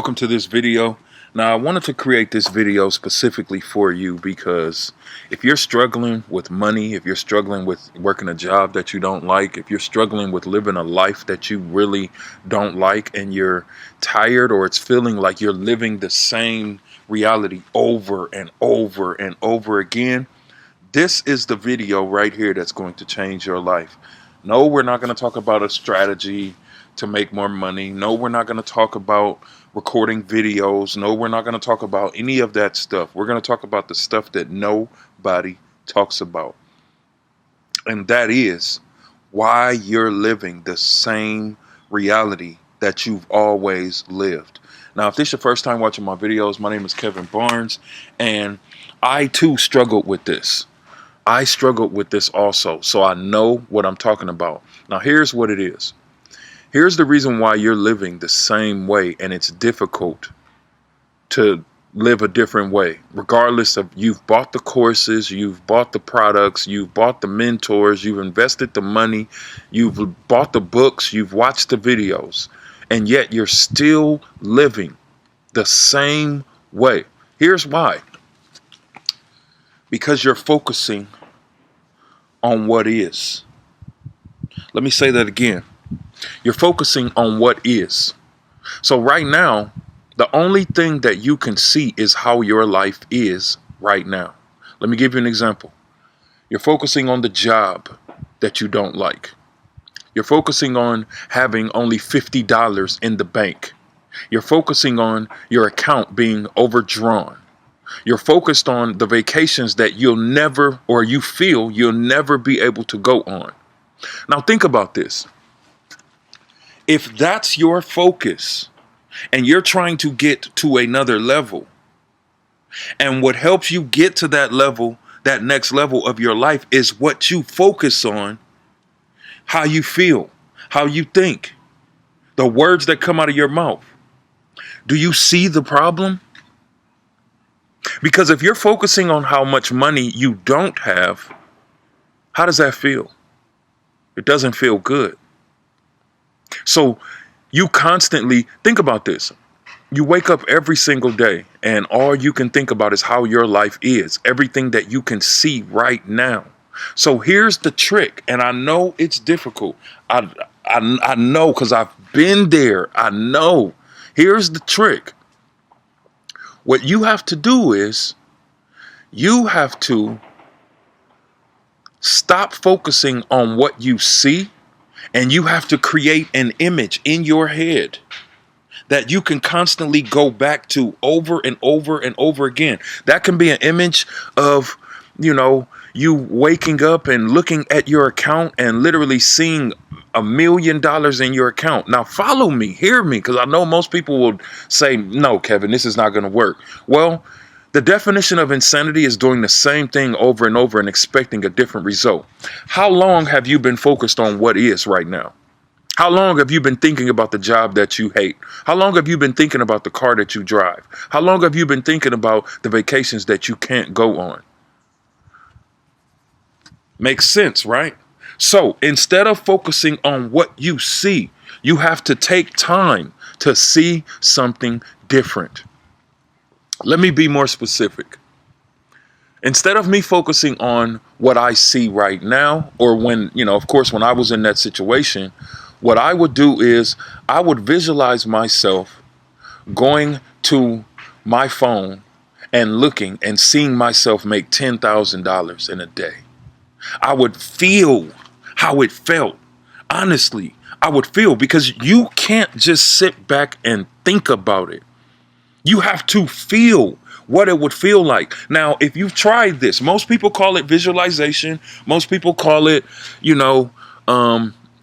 welcome to this video. Now, I wanted to create this video specifically for you because if you're struggling with money, if you're struggling with working a job that you don't like, if you're struggling with living a life that you really don't like, and you're tired, or it's feeling like you're living the same reality over and over and over again, this is the video right here that's going to change your life. No, we're not going to talk about a strategy to make more money. No, we're not going to talk about recording videos. No, we're not going to talk about any of that stuff. We're going to talk about the stuff that nobody talks about. And that is why you're living the same reality that you've always lived. Now, if this is your first time watching my videos, my name is Kevin Barnes, and I too struggled with this. I struggled with this also, so I know what I'm talking about. Now, here's what it is. Here's the reason why you're living the same way, and it's difficult to live a different way. Regardless of, you've bought the courses, you've bought the products, you've bought the mentors, you've invested the money, you've bought the books, you've watched the videos, and yet you're still living the same way. Here's why. Because you're focusing on what is. Let me say that again. You're focusing on what is. So right now, the only thing that you can see is how your life is right now. Let me give you an example. You're focusing on the job that you don't like. You're focusing on having only $50 in the bank. You're focusing on your account being overdrawn. You're focused on the vacations that you'll never, or you feel you'll never be able to go on. Now think about this. If that's your focus and you're trying to get to another level, and what helps you get to that level, that next level of your life, is what you focus on, how you feel, how you think, the words that come out of your mouth. Do you see the problem? Because if you're focusing on how much money you don't have, how does that feel? It doesn't feel good. So you constantly think about this. You wake up every single day and all you can think about is how your life is, everything that you can see right now. So here's the trick, and I know it's difficult. I know, because I've been there. I know. Here's the trick. What you have to do is you have to stop focusing on what you see, and you have to create an image in your head that you can constantly go back to over and over and over again. That can be an image of, you waking up and looking at your account and literally seeing $1 million in your account. Now follow me, hear me, because I know most people will say, no, Kevin, this is not going to work. Well, the definition of insanity is doing the same thing over and over and expecting a different result. How long have you been focused on what is right now? How long have you been thinking about the job that you hate? How long have you been thinking about the car that you drive? How long have you been thinking about the vacations that you can't go on? Makes sense, right? So instead of focusing on what you see, you have to take time to see something different. Let me be more specific. Instead of me focusing on what I see right now, or when, of course, when I was in that situation, what I would do is I would visualize myself going to my phone and looking and seeing myself make $10,000 in a day. I would feel how it felt. Honestly, I would feel, because you can't just sit back and think about it. You have to feel what it would feel like. Now, if you've tried this, most people call it visualization. Most people call it,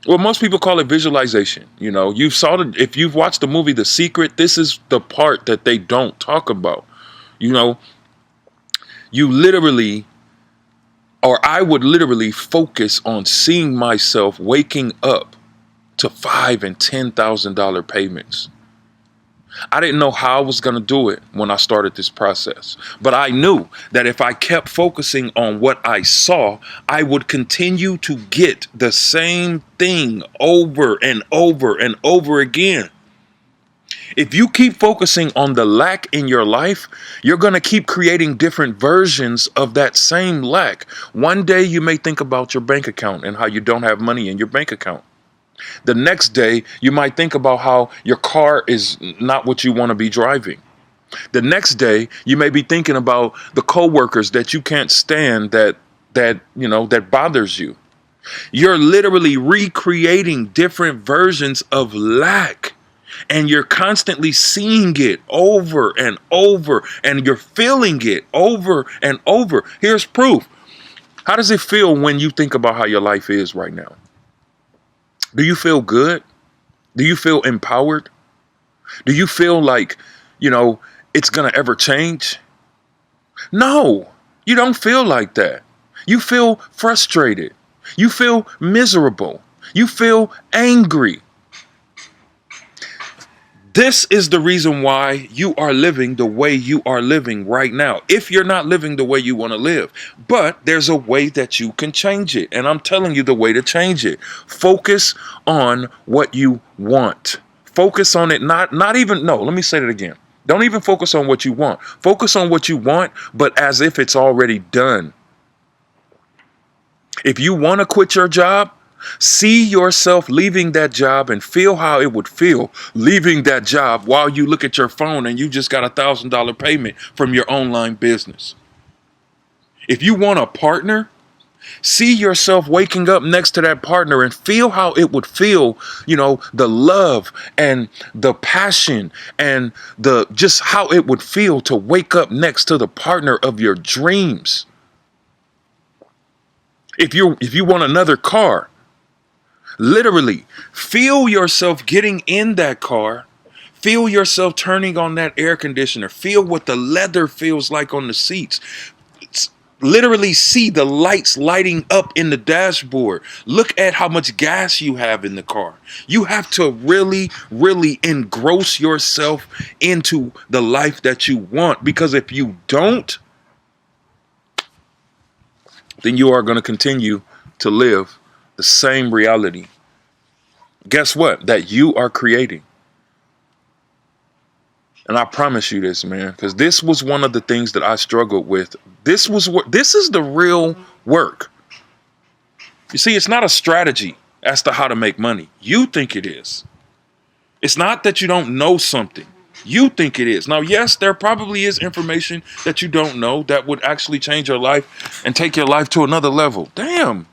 most people call it visualization. If you've watched the movie The Secret, this is the part that they don't talk about. You literally, or I would literally focus on seeing myself waking up to $5,000 and $10,000 payments. I didn't know how I was going to do it when I started this process, but I knew that if I kept focusing on what I saw, I would continue to get the same thing over and over and over again. If you keep focusing on the lack in your life, you're going to keep creating different versions of that same lack. One day you may think about your bank account and how you don't have money in your bank account. The next day you might think about how your car is not what you want to be driving. The next day you may be thinking about the coworkers that you can't stand that bothers you. You're literally recreating different versions of lack. And you're constantly seeing it over and over, and you're feeling it over and over. Here's proof. How does it feel when you think about how your life is right now? Do you feel good? Do you feel empowered? Do you feel like, it's going to ever change? No, you don't feel like that. You feel frustrated. You feel miserable. You feel angry. This is the reason why you are living the way you are living right now. If you're not living the way you want to live, but there's a way that you can change it. And I'm telling you the way to change it. Focus on what you want. Focus on it. Let me say that again. Don't even focus on what you want. Focus on what you want, but as if it's already done. If you want to quit your job, see yourself leaving that job and feel how it would feel leaving that job while you look at your phone and you just got $1,000 payment from your online business. If you want a partner, see yourself waking up next to that partner and feel how it would feel, the love and the passion and just how it would feel to wake up next to the partner of your dreams. If you want another car, literally feel yourself getting in that car. Feel yourself turning on that air conditioner. Feel what the leather feels like on the seats. Literally see the lights lighting up in the dashboard. Look at how much gas you have in the car. You have to really, really engross yourself into the life that you want. Because if you don't, then you are going to continue to live the same reality. Guess what? That you are creating. And I promise you this, man, because this was one of the things that I struggled with. This is the real work. You see, it's not a strategy as to how to make money. You think it is. It's not that you don't know something. You think it is. Now, yes, there probably is information that you don't know that would actually change your life and take your life to another level. Damn.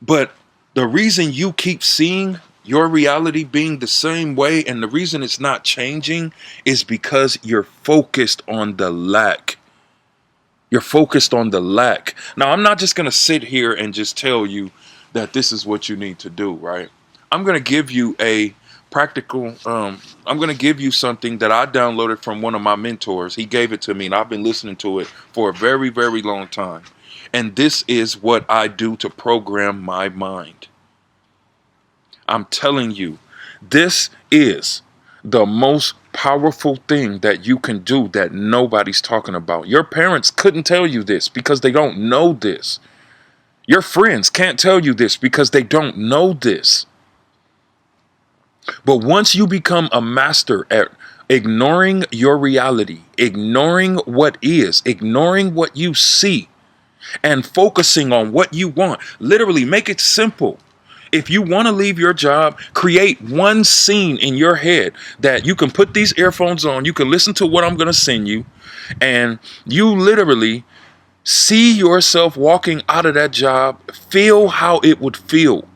But the reason you keep seeing your reality being the same way and the reason it's not changing is because you're focused on the lack. You're focused on the lack. Now, I'm not just going to sit here and just tell you that this is what you need to do, right? I'm going to give you a practical, I'm going to give you something that I downloaded from one of my mentors. He gave it to me and I've been listening to it for a very, very long time. And this is what I do to program my mind. I'm telling you, this is the most powerful thing that you can do that nobody's talking about. Your parents couldn't tell you this because they don't know this. Your friends can't tell you this because they don't know this. But once you become a master at ignoring your reality, ignoring what is, ignoring what you see, and focusing on what you want, literally make it simple. If you want to leave your job, create one scene in your head that you can put these earphones on, you can listen to what I'm going to send you, and you literally see yourself walking out of that job, feel how it would feel.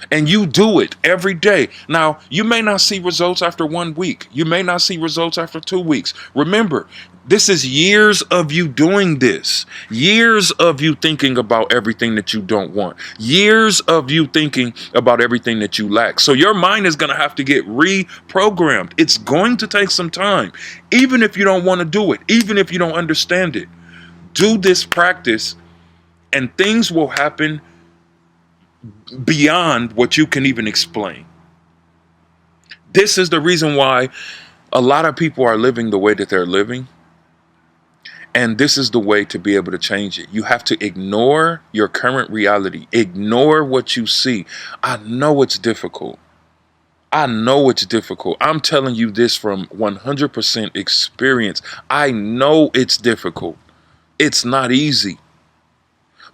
And you do it every day. Now, you may not see results after 1 week. You may not see results after 2 weeks. Remember, this is years of you doing this. Years of you thinking about everything that you don't want. Years of you thinking about everything that you lack. So your mind is going to have to get reprogrammed. It's going to take some time. Even if you don't want to do it. Even if you don't understand it. Do this practice and things will happen beyond what you can even explain. This is the reason why a lot of people are living the way that they're living. And this is the way to be able to change it. You have to ignore your current reality. Ignore what you see. I know it's difficult. I know it's difficult. I'm telling you this from 100% experience. I know it's difficult. It's not easy.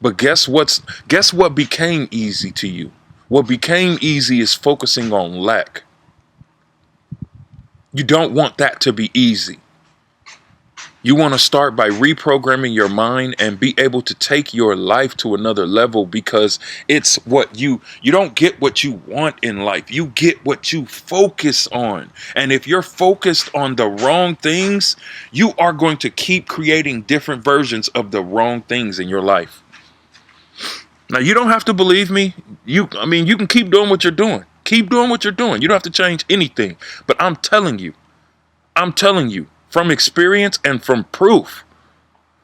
But guess what became easy to you? What became easy is focusing on lack. You don't want that to be easy. You want to start by reprogramming your mind and be able to take your life to another level, because it's what you don't get what you want in life. You get what you focus on. And if you're focused on the wrong things, you are going to keep creating different versions of the wrong things in your life. Now, you don't have to believe me. You can keep doing what you're doing. Keep doing what you're doing. You don't have to change anything. But I'm telling you from experience and from proof.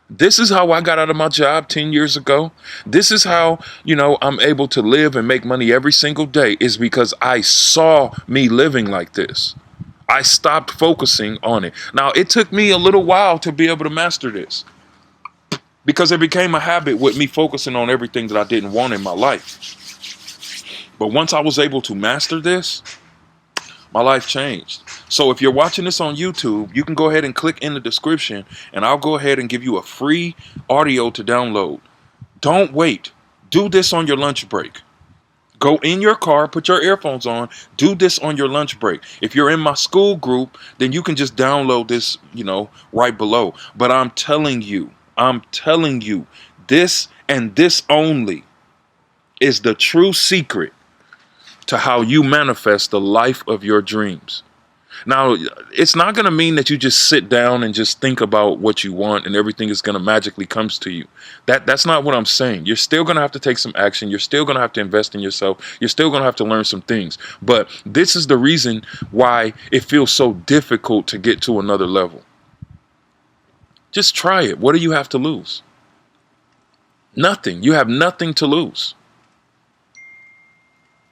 This is how I got out of my job 10 years ago. This is how, I'm able to live and make money every single day, is because I saw me living like this. I stopped focusing on it. Now, it took me a little while to be able to master this, because it became a habit with me focusing on everything that I didn't want in my life. But once I was able to master this, my life changed. So if you're watching this on YouTube, you can go ahead and click in the description, and I'll go ahead and give you a free audio to download. Don't wait. Do this on your lunch break. Go in your car, put your earphones on, do this on your lunch break. If you're in my school group, then you can just download this, right below. But I'm telling you, this and this only is the true secret to how you manifest the life of your dreams. Now, it's not going to mean that you just sit down and just think about what you want and everything is going to magically comes to you. That's not what I'm saying. You're still going to have to take some action. You're still going to have to invest in yourself. You're still going to have to learn some things. But this is the reason why it feels so difficult to get to another level. Just try it. What do you have to lose? Nothing. You have nothing to lose.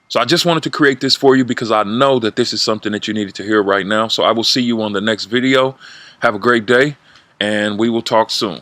So I just wanted to create this for you because I know that this is something that you needed to hear right now. So I will see you on the next video. Have a great day, and we will talk soon.